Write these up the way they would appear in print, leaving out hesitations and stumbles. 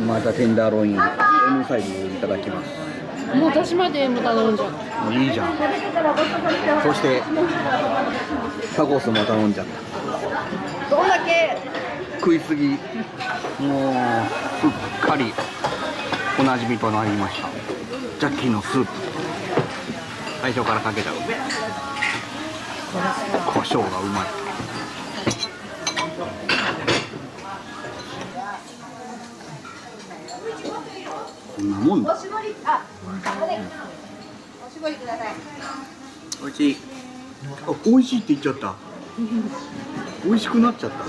またテンダーロイン M サイズをいただきます。もう私まで M 頼んじゃう。もういいじゃん。そしてタコスも頼んじゃった。どんだけ食いすぎ、もうすっかりおなじみとなりました。ジャッキーのスープ、最初からかけちゃう。胡椒がうまい。こんなもんだ。おいしい。あ、美味しいって言っちゃった。美味しくなっちゃった。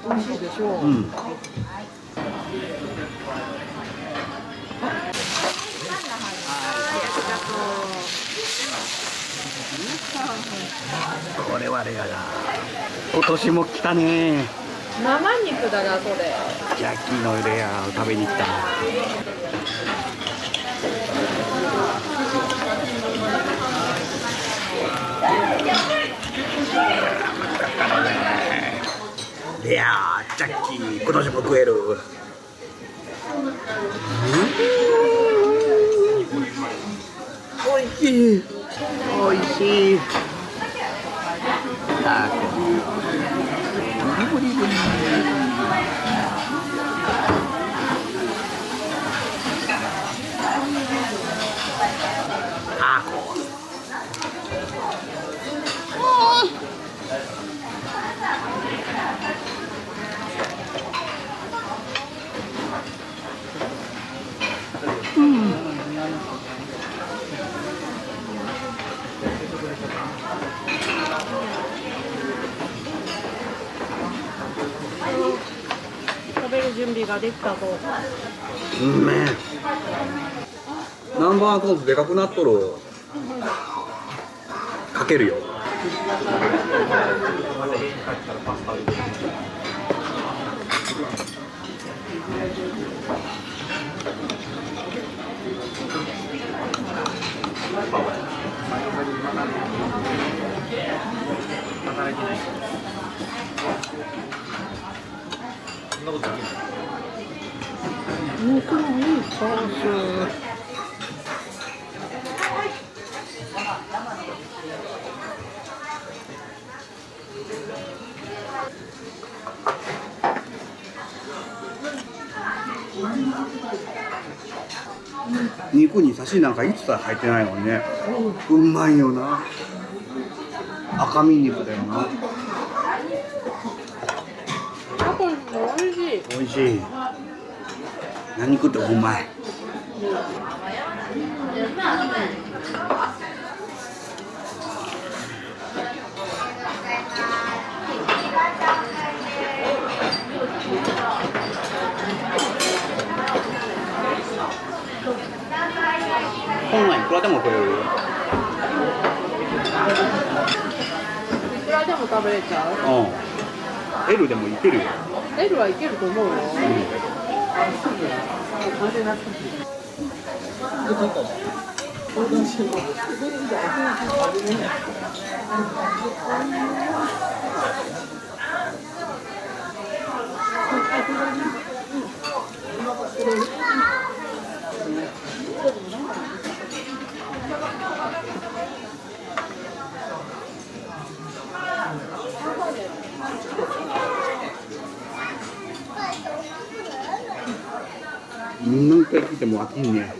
美味しいでしょう。うん。これはレアだ。今年も来たね。生肉だなそれ。ジャッキーのレアを食べに来た。レアジャッキー、今年も食える。おいしい。おいしい。あ、ブリブリブリ。あ、こう。食べる準備ができたぞ。うめえ。ナンバーコースでかくなっとる。かけるよ。肉もいいソース。肉にサシなんか一切入ってないのにね、うまいよな。赤身肉だよな。タコスも美味しい。美味しい。何食ってもうまい。こんなんいくらでも食えるよ。いくらでも食べれちゃう。うん。L でもいけるよ。L はいけると思うよ。何回来ても飽きんね。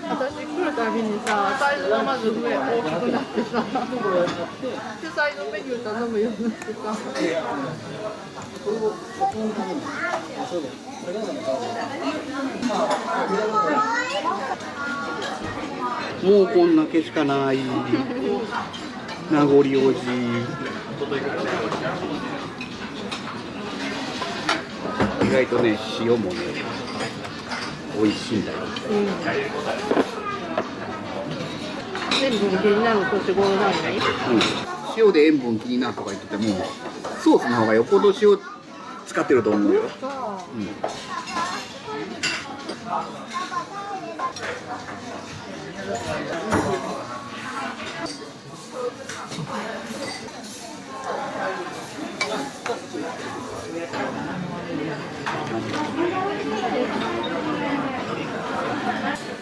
私来るたびにさ、サイズがまず上大きくなってさ、でサイドメニュー頼むようになってさ。もうこんだけしかない。名残惜しい。意外とね、塩もね、美味しいんだよ。塩分気になる年頃なのに、塩で塩分気になるとか言ってても、ソースの方がよっぽど塩使ってると思うよ。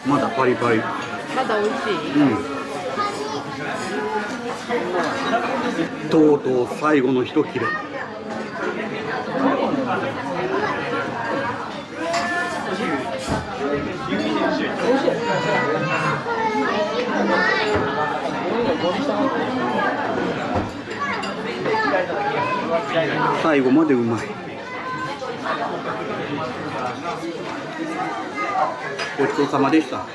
まだパリパリ。まだ美味しい。うん。とうとう最後の一切れ。最後までうまい。ごちそうさまでした。